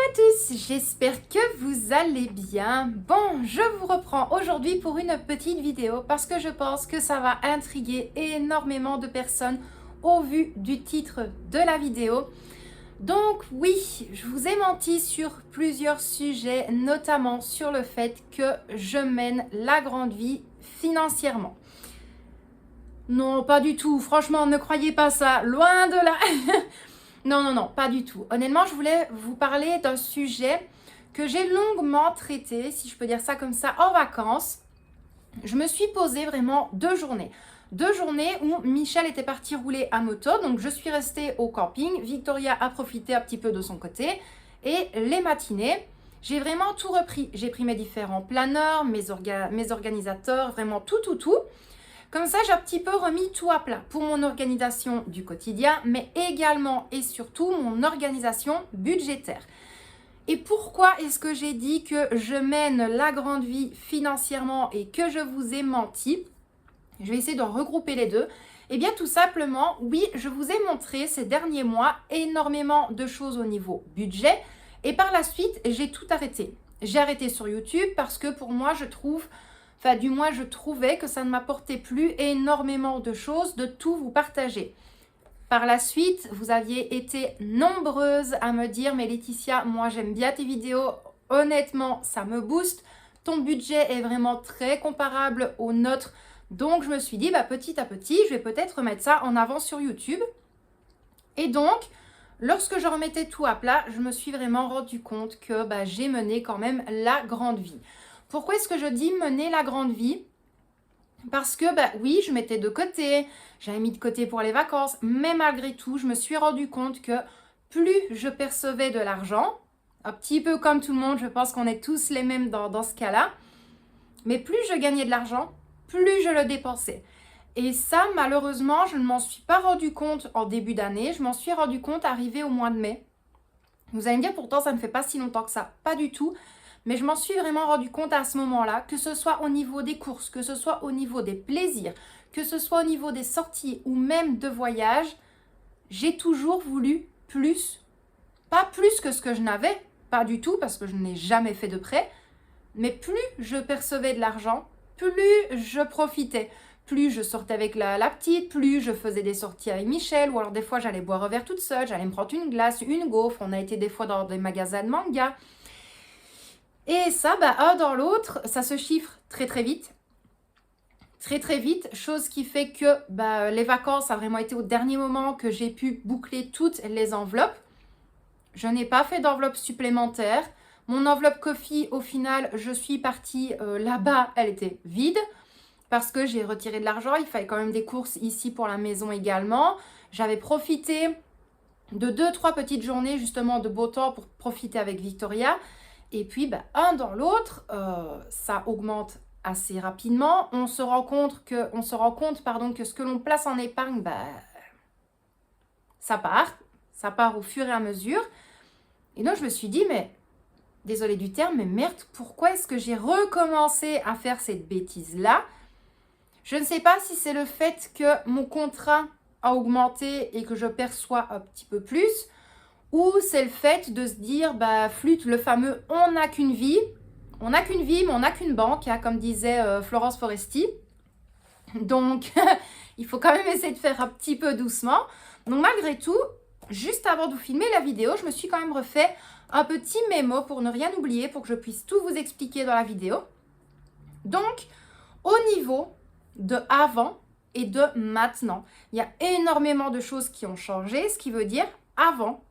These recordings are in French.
à tous, j'espère que vous allez bien. Bon, je vous reprends aujourd'hui pour une petite vidéo parce que je pense que ça va intriguer énormément de personnes au vu du titre de la vidéo. Donc oui, je vous ai menti sur plusieurs sujets, notamment sur le fait que je mène la grande vie financièrement. Non, pas du tout, franchement, ne croyez pas ça, loin de là. Non, pas du tout. Honnêtement, je voulais vous parler d'un sujet que j'ai longuement traité, si je peux dire ça comme ça, en vacances. Je me suis posé vraiment 2 journées. 2 journées où Michel était parti rouler à moto, donc je suis restée au camping. Victoria a profité un petit peu de son côté. Et les matinées, j'ai vraiment tout repris. J'ai pris mes différents planeurs, mes organisateurs, vraiment tout. Comme ça, j'ai un petit peu remis tout à plat pour mon organisation du quotidien, mais également et surtout mon organisation budgétaire. Et pourquoi est-ce que j'ai dit que je mène la grande vie financièrement et que je vous ai menti? Je vais essayer de regrouper les deux. Eh bien, tout simplement, oui, je vous ai montré ces derniers mois énormément de choses au niveau budget. Et par la suite, j'ai tout arrêté. J'ai arrêté sur YouTube parce que pour moi, je trouvais que ça ne m'apportait plus énormément de choses de tout vous partager. Par la suite, vous aviez été nombreuses à me dire « Mais Laetitia, moi j'aime bien tes vidéos, honnêtement, ça me booste. Ton budget est vraiment très comparable au nôtre. » Donc je me suis dit, petit à petit, je vais peut-être remettre ça en avant sur YouTube. Et donc, lorsque je remettais tout à plat, je me suis vraiment rendu compte que j'ai mené quand même la grande vie. Pourquoi est-ce que je dis mener la grande vie? Parce que, oui, je mettais de côté, j'avais mis de côté pour les vacances, mais malgré tout, je me suis rendu compte que plus je percevais de l'argent, un petit peu comme tout le monde, je pense qu'on est tous les mêmes dans ce cas-là, mais plus je gagnais de l'argent, plus je le dépensais. Et ça, malheureusement, je ne m'en suis pas rendu compte en début d'année, je m'en suis rendu compte arrivé au mois de mai. Vous allez me dire, pourtant, ça ne fait pas si longtemps que ça, pas du tout. Mais je m'en suis vraiment rendu compte à ce moment-là, que ce soit au niveau des courses, que ce soit au niveau des plaisirs, que ce soit au niveau des sorties ou même de voyages, j'ai toujours voulu plus. Pas plus que ce que je n'avais, pas du tout, parce que je n'ai jamais fait de prêt, mais plus je percevais de l'argent, plus je profitais. Plus je sortais avec la petite, plus je faisais des sorties avec Michel, ou alors des fois j'allais boire un verre toute seule, j'allais me prendre une glace, une gaufre, on a été des fois dans des magasins de manga. Et ça, un dans l'autre, ça se chiffre très vite. Très vite, chose qui fait que les vacances, ça a vraiment été au dernier moment que j'ai pu boucler toutes les enveloppes. Je n'ai pas fait d'enveloppe supplémentaire. Mon enveloppe coffee, au final, je suis partie là-bas, elle était vide parce que j'ai retiré de l'argent. Il fallait quand même des courses ici pour la maison également. J'avais profité de 2-3 petites journées justement de beau temps pour profiter avec Victoria. Et puis, un dans l'autre, ça augmente assez rapidement. On se rend compte que ce que l'on place en épargne, ça part au fur et à mesure. Et donc, je me suis dit, mais, désolée du terme, mais merde, pourquoi est-ce que j'ai recommencé à faire cette bêtise-là? Je ne sais pas si c'est le fait que mon contrat a augmenté et que je perçois un petit peu plus, ou c'est le fait de se dire, flûte, le fameux « on n'a qu'une vie ». On n'a qu'une vie, mais on n'a qu'une banque, hein, comme disait Florence Foresti. Donc, il faut quand même essayer de faire un petit peu doucement. Donc, malgré tout, juste avant de vous filmer la vidéo, je me suis quand même refait un petit mémo pour ne rien oublier, pour que je puisse tout vous expliquer dans la vidéo. Donc, au niveau de avant et de maintenant, il y a énormément de choses qui ont changé, ce qui veut dire avant.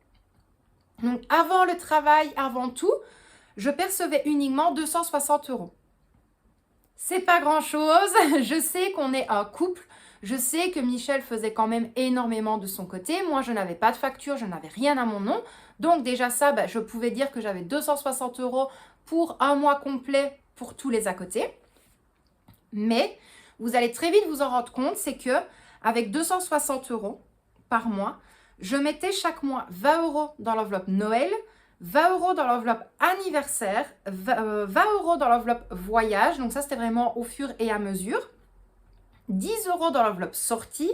Donc, avant le travail, avant tout, je percevais uniquement 260 €. C'est pas grand-chose. Je sais qu'on est un couple. Je sais que Michel faisait quand même énormément de son côté. Moi, je n'avais pas de facture, je n'avais rien à mon nom. Donc, déjà ça, je pouvais dire que j'avais 260 € pour un mois complet pour tous les à côté. Mais, vous allez très vite vous en rendre compte, c'est que avec 260 € par mois, je mettais chaque mois 20 € dans l'enveloppe Noël, 20 € dans l'enveloppe anniversaire, 20 € dans l'enveloppe voyage, donc ça c'était vraiment au fur et à mesure, 10 € dans l'enveloppe sortie,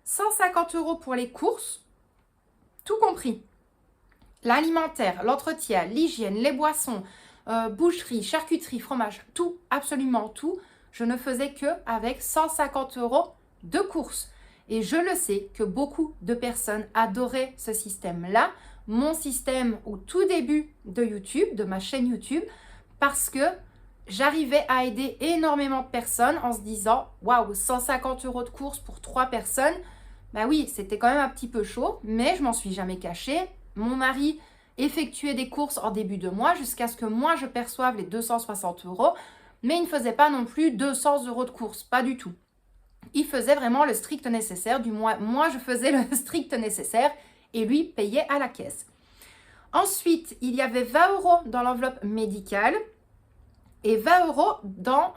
150 € pour les courses, tout compris. l'alimentaire, l'entretien, l'hygiène, les boissons, boucherie, charcuterie, fromage, tout, absolument tout, je ne faisais que avec 150 € de courses. Et je le sais que beaucoup de personnes adoraient ce système-là, mon système au tout début de YouTube, de ma chaîne YouTube, parce que j'arrivais à aider énormément de personnes en se disant « Waouh, 150 € de courses pour 3 personnes !» Ben oui, c'était quand même un petit peu chaud, mais je m'en suis jamais cachée. Mon mari effectuait des courses en début de mois jusqu'à ce que moi je perçoive les 260 €, mais il ne faisait pas non plus 200 € de courses, pas du tout. Il faisait vraiment le strict nécessaire, du moins moi je faisais le strict nécessaire et lui payait à la caisse. Ensuite, il y avait 20 € dans l'enveloppe médicale et 20 € dans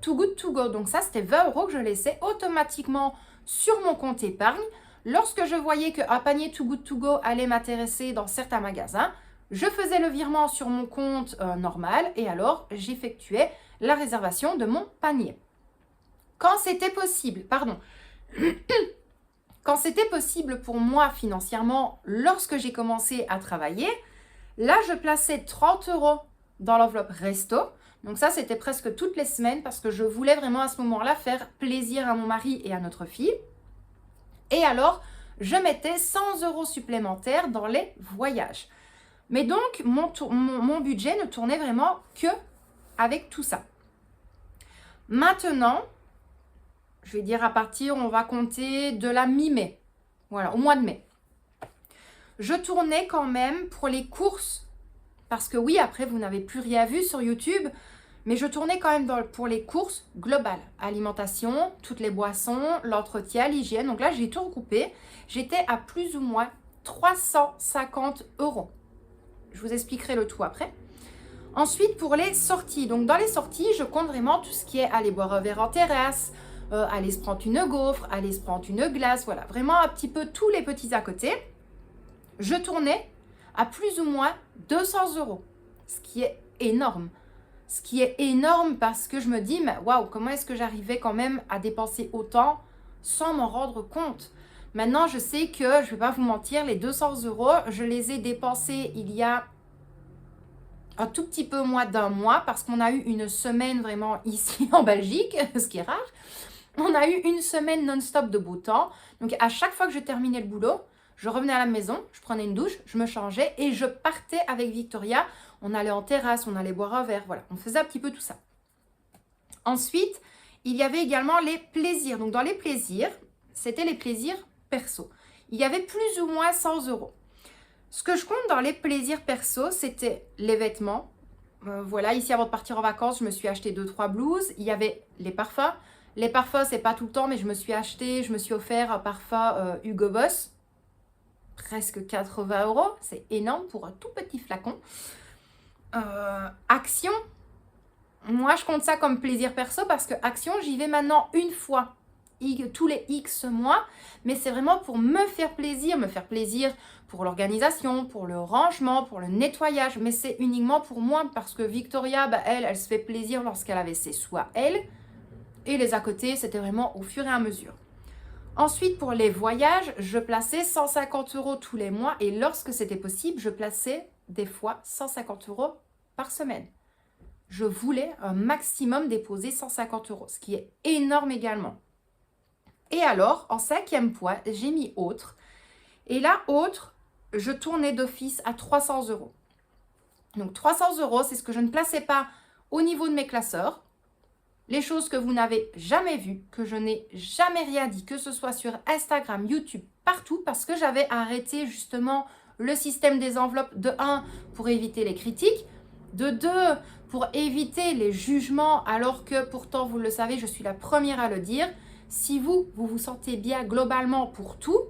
Too Good To Go. Donc ça, c'était 20 € que je laissais automatiquement sur mon compte épargne. Lorsque je voyais qu'un panier Too Good To Go allait m'intéresser dans certains magasins, je faisais le virement sur mon compte normal et alors j'effectuais la réservation de mon panier. Quand c'était possible, quand c'était possible pour moi financièrement, lorsque j'ai commencé à travailler, là je plaçais 30 € dans l'enveloppe resto. Donc ça, c'était presque toutes les semaines parce que je voulais vraiment à ce moment-là faire plaisir à mon mari et à notre fille. Et alors, je mettais 100 € supplémentaires dans les voyages. Mais donc, mon budget ne tournait vraiment que avec tout ça. Maintenant, je vais dire on va compter de la mi-mai. Voilà, au mois de mai. Je tournais quand même pour les courses. Parce que oui, après, vous n'avez plus rien vu sur YouTube. Mais je tournais quand même pour les courses globales. Alimentation, toutes les boissons, l'entretien, l'hygiène. Donc là, j'ai tout regroupé. J'étais à plus ou moins 350 €. Je vous expliquerai le tout après. Ensuite, pour les sorties. Donc dans les sorties, je compte vraiment tout ce qui est aller boire un verre en terrasse, aller se prendre une gaufre, aller se prendre une glace. Voilà, vraiment un petit peu tous les petits à côté. Je tournais à plus ou moins 200 €. Ce qui est énorme. Ce qui est énorme parce que je me dis, mais waouh, comment est-ce que j'arrivais quand même à dépenser autant sans m'en rendre compte? Maintenant, je sais que, je ne vais pas vous mentir, les 200 €, je les ai dépensés il y a un tout petit peu moins d'un mois parce qu'on a eu une semaine vraiment ici en Belgique, ce qui est rare. On a eu une semaine non-stop de beau temps. Donc, à chaque fois que je terminais le boulot, je revenais à la maison, je prenais une douche, je me changeais et je partais avec Victoria. On allait en terrasse, on allait boire un verre, voilà. On faisait un petit peu tout ça. Ensuite, il y avait également les plaisirs. Donc, dans les plaisirs, c'était les plaisirs perso. Il y avait plus ou moins 100 €. Ce que je compte dans les plaisirs perso, c'était les vêtements. Voilà, ici, avant de partir en vacances, je me suis acheté 2-3 blouses. Il y avait les parfums. Les parfums, c'est pas tout le temps, mais je me suis offert un parfum Hugo Boss. Presque 80 €. C'est énorme pour un tout petit flacon. Action. Moi, je compte ça comme plaisir perso parce que Action, j'y vais maintenant une fois tous les X mois. Mais c'est vraiment pour me faire plaisir pour l'organisation, pour le rangement, pour le nettoyage. Mais c'est uniquement pour moi parce que Victoria, elle se fait plaisir lorsqu'elle avait ses soins, elle. Et les à côté, c'était vraiment au fur et à mesure. Ensuite, pour les voyages, je plaçais 150 € tous les mois et lorsque c'était possible, je plaçais des fois 150 € par semaine. Je voulais un maximum déposer 150 €, ce qui est énorme également. Et alors, en 5e point, j'ai mis autre. Et là, autre, je tournais d'office à 300 €. Donc 300 €, c'est ce que je ne plaçais pas au niveau de mes classeurs. Les choses que vous n'avez jamais vues, que je n'ai jamais rien dit, que ce soit sur Instagram, YouTube, partout, parce que j'avais arrêté justement le système des enveloppes de 1 pour éviter les critiques, de 2 pour éviter les jugements, alors que pourtant, vous le savez, je suis la première à le dire. Si vous vous sentez bien globalement pour tout,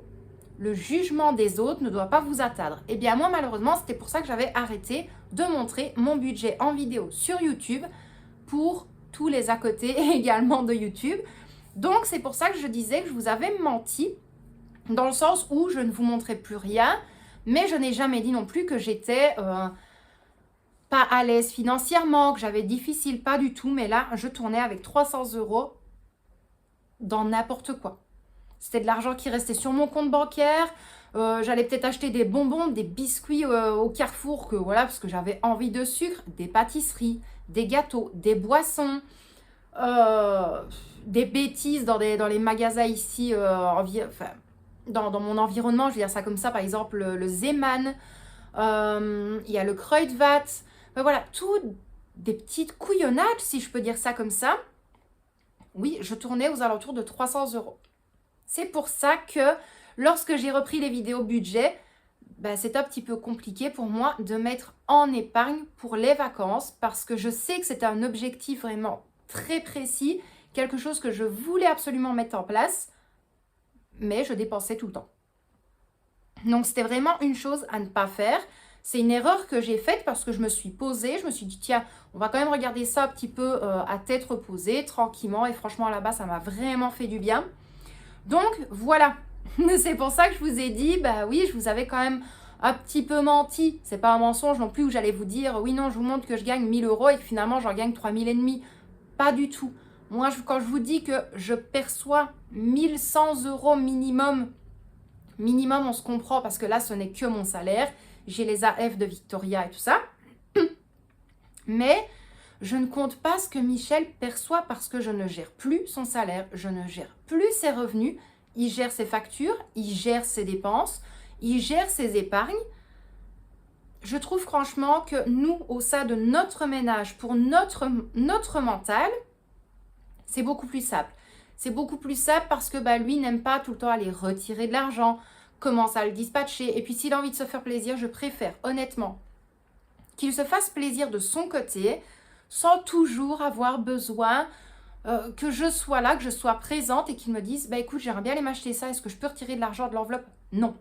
le jugement des autres ne doit pas vous atteindre. Eh bien, moi, malheureusement, c'était pour ça que j'avais arrêté de montrer mon budget en vidéo sur YouTube pour tous les à côté également de YouTube. Donc, c'est pour ça que je disais que je vous avais menti dans le sens où je ne vous montrais plus rien, mais je n'ai jamais dit non plus que j'étais pas à l'aise financièrement, que j'avais difficile, pas du tout. Mais là, je tournais avec 300 € dans n'importe quoi. C'était de l'argent qui restait sur mon compte bancaire. J'allais peut-être acheter des bonbons, des biscuits au Carrefour, que voilà, parce que j'avais envie de sucre, des pâtisseries, des gâteaux, des boissons, euh, des bêtises dans les magasins ici, enfin, dans mon environnement, je vais dire ça comme ça, par exemple le Zeeman, il y a le Kruidvat, enfin, voilà, tout des petites couillonnades, si je peux dire ça comme ça. Oui, je tournais aux alentours de 300 euros. C'est pour ça que lorsque j'ai repris les vidéos budget, ben, c'est un petit peu compliqué pour moi de mettre en épargne pour les vacances parce que je sais que c'était un objectif vraiment très précis, quelque chose que je voulais absolument mettre en place, mais je dépensais tout le temps. Donc c'était vraiment une chose à ne pas faire. C'est une erreur que j'ai faite parce que je me suis posée, je me suis dit tiens, on va quand même regarder ça un petit peu à tête reposée, tranquillement, et franchement là-bas ça m'a vraiment fait du bien. Donc voilà, c'est pour ça que je vous ai dit, bah oui, je vous avais quand même un petit peu menti. C'est pas un mensonge non plus où j'allais vous dire, oui non, je vous montre que je gagne 1000 euros et que finalement j'en gagne 3000 et demi. Pas du tout. Moi, quand je vous dis que je perçois 1100 euros minimum, on se comprend parce que là, ce n'est que mon salaire. J'ai les AF de Victoria et tout ça. Mais je ne compte pas ce que Michel perçoit parce que je ne gère plus son salaire, je ne gère plus ses revenus, il gère ses factures, il gère ses dépenses, il gère ses épargnes. Je trouve franchement que nous, au sein de notre ménage, pour notre mental, c'est beaucoup plus simple. C'est beaucoup plus simple parce que lui n'aime pas tout le temps aller retirer de l'argent, commence à le dispatcher. Et puis s'il a envie de se faire plaisir, je préfère honnêtement qu'il se fasse plaisir de son côté, sans toujours avoir besoin que je sois là, que je sois présente et qu'il me dise, écoute, j'aimerais bien aller m'acheter ça, est-ce que je peux retirer de l'argent de l'enveloppe? Non.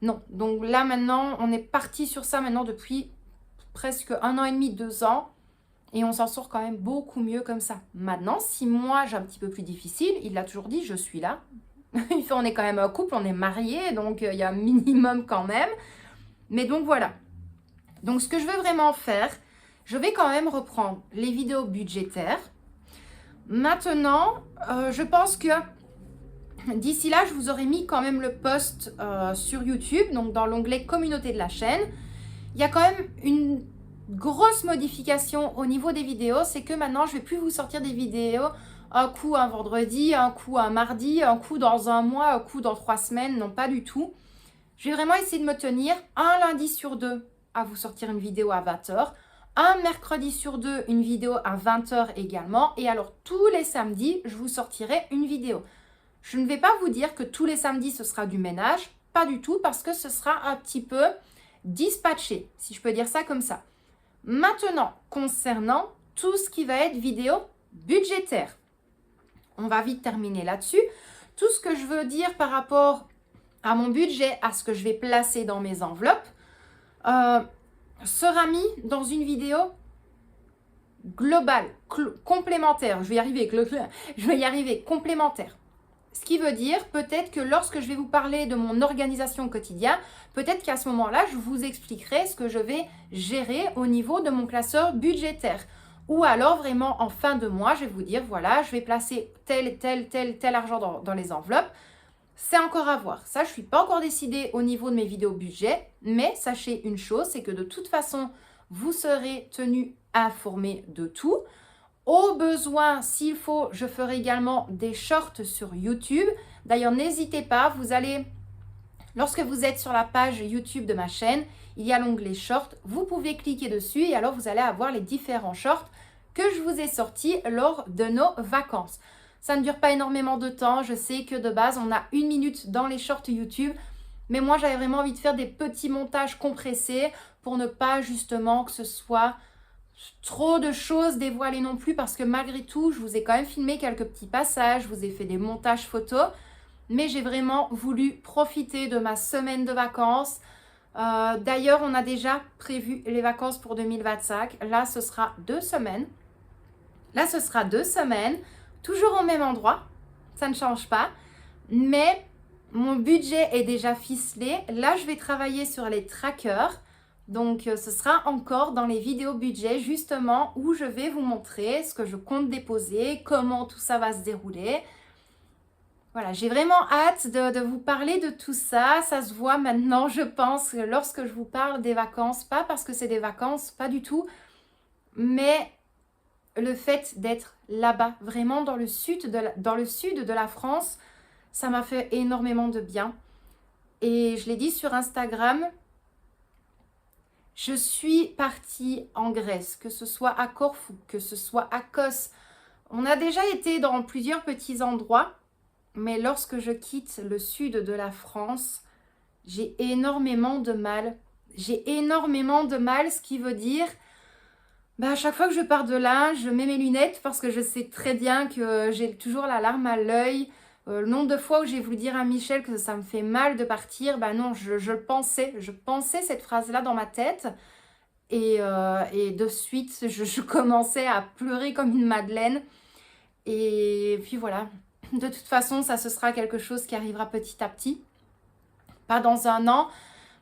Non. Donc là maintenant, on est parti sur ça maintenant depuis presque 1 an et demi, 2 ans. Et on s'en sort quand même beaucoup mieux comme ça. Maintenant, si moi j'ai un petit peu plus difficile, il l'a toujours dit, je suis là. On est quand même un couple, on est mariés, donc il y a un minimum quand même. Mais donc voilà. Donc ce que je veux vraiment faire, je vais quand même reprendre les vidéos budgétaires. Maintenant, je pense que d'ici là, je vous aurai mis quand même le post sur YouTube, donc dans l'onglet communauté de la chaîne. Il y a quand même une grosse modification au niveau des vidéos, c'est que maintenant, je ne vais plus vous sortir des vidéos un coup un vendredi, un coup un mardi, un coup dans un mois, un coup dans 3 semaines, non pas du tout. Je vais vraiment essayer de me tenir un lundi sur 2 à vous sortir une vidéo à 20h, un mercredi sur 2 une vidéo à 20h également, et alors tous les samedis, je vous sortirai une vidéo. Je ne vais pas vous dire que tous les samedis, ce sera du ménage, pas du tout, parce que ce sera un petit peu dispatché, si je peux dire ça comme ça. Maintenant, concernant tout ce qui va être vidéo budgétaire, on va vite terminer là-dessus. Tout ce que je veux dire par rapport à mon budget, à ce que je vais placer dans mes enveloppes, sera mis dans une vidéo globale, complémentaire. Je vais y arriver, complémentaire. Ce qui veut dire peut-être que lorsque je vais vous parler de mon organisation quotidienne, peut-être qu'à ce moment-là, je vous expliquerai ce que je vais gérer au niveau de mon classeur budgétaire. Ou alors vraiment en fin de mois, je vais vous dire, voilà, je vais placer tel argent dans les enveloppes. C'est encore à voir. Ça, je ne suis pas encore décidée au niveau de mes vidéos budget, mais sachez une chose, c'est que de toute façon, vous serez tenu informé de tout. Au besoin, s'il faut, je ferai également des shorts sur YouTube. D'ailleurs, n'hésitez pas, vous allez, lorsque vous êtes sur la page YouTube de ma chaîne, il y a l'onglet short. Vous pouvez cliquer dessus et alors vous allez avoir les différents shorts que je vous ai sortis lors de nos vacances. Ça ne dure pas énormément de temps. Je sais que de base, on a 1 minute dans les shorts YouTube. Mais moi, j'avais vraiment envie de faire des petits montages compressés pour ne pas justement que ce soit trop de choses dévoilées non plus, parce que malgré tout, je vous ai quand même filmé quelques petits passages, je vous ai fait des montages photos, mais j'ai vraiment voulu profiter de ma semaine de vacances. D'ailleurs, on a déjà prévu les vacances pour 2025. Là, ce sera 2 semaines. Toujours au même endroit, ça ne change pas, mais mon budget est déjà ficelé. Là, je vais travailler sur les trackers. Donc, ce sera encore dans les vidéos budget, justement, où je vais vous montrer ce que je compte déposer, comment tout ça va se dérouler. Voilà, j'ai vraiment hâte de vous parler de tout ça. Ça se voit maintenant, je pense, lorsque je vous parle des vacances. Pas parce que c'est des vacances, pas du tout. Mais le fait d'être là-bas, vraiment dans le sud de la France, ça m'a fait énormément de bien. Et je l'ai dit sur Instagram, je suis partie en Grèce, que ce soit à Corfou, que ce soit à Kos. On a déjà été dans plusieurs petits endroits, mais lorsque je quitte le sud de la France, j'ai énormément de mal. J'ai énormément de mal, ce qui veut dire, à chaque fois que je pars de là, je mets mes lunettes parce que je sais très bien que j'ai toujours la larme à l'œil. Le nombre de fois où j'ai voulu dire à Michel que ça me fait mal de partir, non, je le pensais. Je pensais cette phrase-là dans ma tête. Et de suite, je commençais à pleurer comme une madeleine. Et puis voilà, de toute façon, ça ce sera quelque chose qui arrivera petit à petit. Pas dans un an,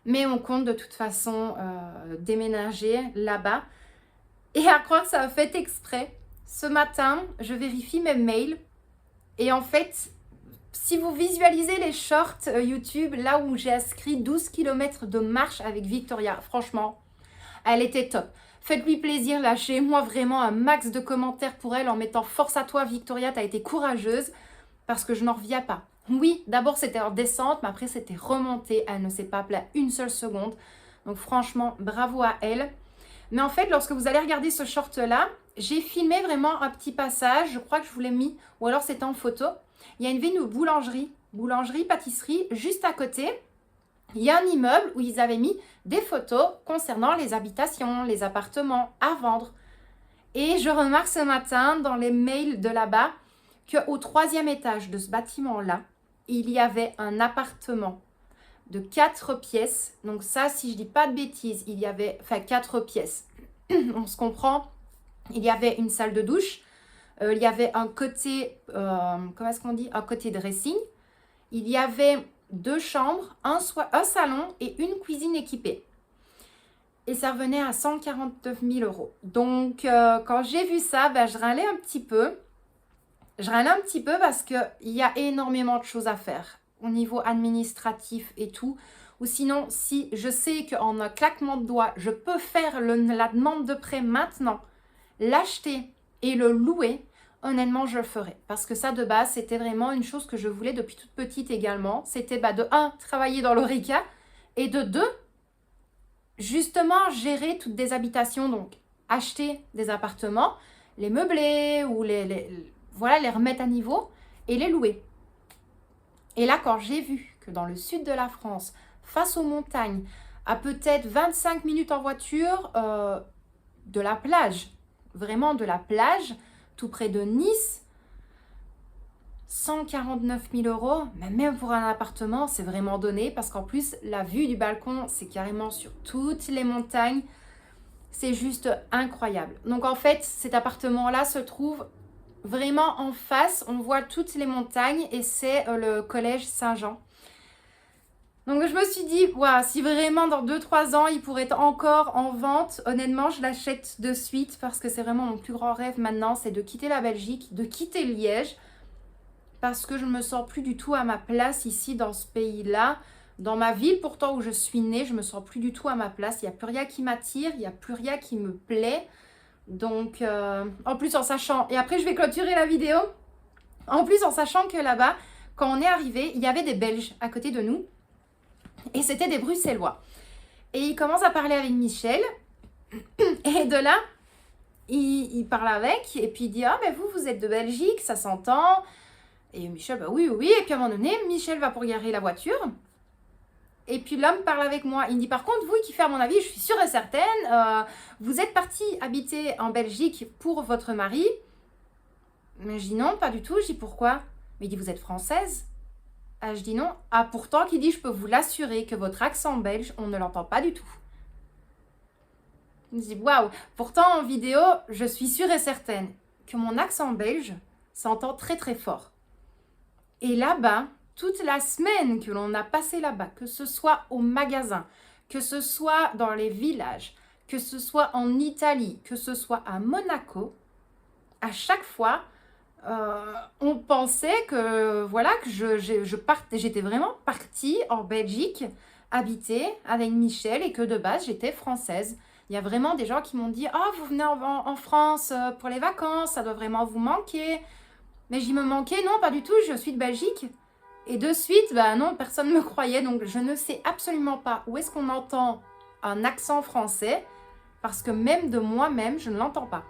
mais on compte de toute façon déménager là-bas. Et à croire que ça a fait exprès. Ce matin, je vérifie mes mails. Et en fait, si vous visualisez les shorts YouTube, là où j'ai inscrit 12 km de marche avec Victoria, franchement, elle était top. Faites-lui plaisir, lâchez-moi vraiment un max de commentaires pour elle en mettant force à toi Victoria, t'as été courageuse, parce que je n'en reviens pas. Oui, d'abord c'était en descente, mais après c'était remonté, elle ne s'est pas plainte une seule seconde. Donc franchement, bravo à elle. Mais en fait, lorsque vous allez regarder ce short-là, j'ai filmé vraiment un petit passage, je crois que je vous l'ai mis, ou alors c'était en photo. Il y a une boulangerie, pâtisserie, juste à côté. Il y a un immeuble où ils avaient mis des photos concernant les habitations, les appartements à vendre. Et je remarque ce matin dans les mails de là-bas qu'au 3e étage de ce bâtiment-là, il y avait un appartement de 4 pièces. Donc ça, si je dis pas de bêtises, il y avait, 4 pièces. On se comprend. Il y avait une salle de douche. Il y avait un côté, comment est-ce qu'on dit? Un côté dressing. Il y avait 2 chambres, un salon et une cuisine équipée. Et ça revenait à 149 000 euros. Donc, quand j'ai vu ça, je râlais un petit peu. Je râlais un petit peu parce qu'il y a énormément de choses à faire au niveau administratif et tout. Ou sinon, si je sais qu'en un claquement de doigts, je peux faire la demande de prêt maintenant, l'acheter et le louer, honnêtement, je le ferai. Parce que ça, de base, c'était vraiment une chose que je voulais depuis toute petite également. C'était de 1, travailler dans l'ORECA et de 2, justement, gérer toutes des habitations. Donc, acheter des appartements, les meubler ou voilà, les remettre à niveau et les louer. Et là, quand j'ai vu que dans le sud de la France, face aux montagnes, à peut-être 25 minutes en voiture de la plage, vraiment de la plage, tout près de Nice, 149 000 euros, mais même pour un appartement, c'est vraiment donné parce qu'en plus, la vue du balcon, c'est carrément sur toutes les montagnes. C'est juste incroyable. Donc en fait, cet appartement-là se trouve vraiment en face. On voit toutes les montagnes et c'est le collège Saint-Jean. Donc je me suis dit, wow, si vraiment dans 2-3 ans, il pourrait être encore en vente, honnêtement, je l'achète de suite parce que c'est vraiment mon plus grand rêve maintenant, c'est de quitter la Belgique, de quitter Liège, parce que je ne me sens plus du tout à ma place ici dans ce pays-là. Dans ma ville pourtant où je suis née, je ne me sens plus du tout à ma place. Il n'y a plus rien qui m'attire, il n'y a plus rien qui me plaît. Donc, en plus en sachant, et après je vais clôturer la vidéo, en plus en sachant que là-bas, quand on est arrivé, il y avait des Belges à côté de nous. Et c'était des Bruxellois. Et il commence à parler avec Michel. Et de là, il parle avec. Et puis il dit, ah, mais vous êtes de Belgique, ça s'entend. Et Michel, oui, oui. Et puis à un moment donné, Michel va pour garer la voiture. Et puis l'homme parle avec moi. Il me dit, par contre, vous qui fait à mon avis, je suis sûre et certaine, vous êtes partie habiter en Belgique pour votre mari. Mais je dis non, pas du tout. Je dis pourquoi? Mais il dit, vous êtes française? Ah, je dis non. Ah, pourtant, qui dit, je peux vous l'assurer que votre accent belge, on ne l'entend pas du tout. Je me dis, waouh. Pourtant, en vidéo, je suis sûre et certaine que mon accent belge s'entend très très fort. Et là-bas, toute la semaine que l'on a passé là-bas, que ce soit au magasin, que ce soit dans les villages, que ce soit en Italie, que ce soit à Monaco, à chaque fois, on pensait que voilà que j'étais vraiment partie en Belgique habiter avec Michel et que de base j'étais française. Il y a vraiment des gens qui m'ont dit «Oh, vous venez en France pour les vacances, ça doit vraiment vous manquer». Mais j'y me manquais, non, pas du tout, je suis de Belgique. Et de suite, bah non, personne ne me croyait, donc je ne sais absolument pas où est-ce qu'on entend un accent français, parce que même de moi-même, je ne l'entends pas.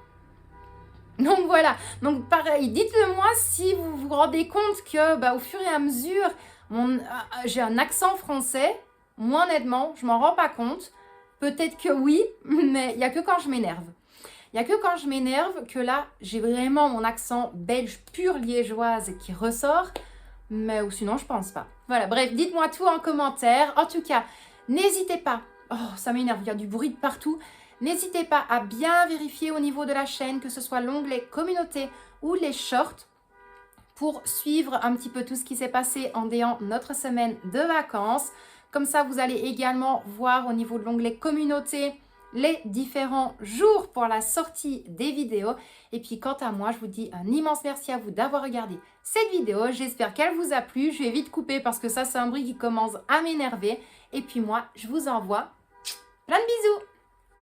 Donc voilà, donc pareil, dites-le moi si vous vous rendez compte que bah, au fur et à mesure, j'ai un accent français. Moi honnêtement, je m'en rends pas compte. Peut-être que oui, mais il n'y a que quand je m'énerve. Il n'y a que quand je m'énerve que là, j'ai vraiment mon accent belge pur liégeoise qui ressort. Mais ou sinon, je pense pas. Voilà, bref, dites-moi tout en commentaire. En tout cas, n'hésitez pas. Oh, ça m'énerve, il y a du bruit de partout. N'hésitez pas à bien vérifier au niveau de la chaîne, que ce soit l'onglet communauté ou les shorts, pour suivre un petit peu tout ce qui s'est passé en déant notre semaine de vacances. Comme ça, vous allez également voir au niveau de l'onglet communauté les différents jours pour la sortie des vidéos. Et puis quant à moi, je vous dis un immense merci à vous d'avoir regardé cette vidéo. J'espère qu'elle vous a plu. Je vais vite couper parce que ça, c'est un bruit qui commence à m'énerver. Et puis moi, je vous envoie plein de bisous.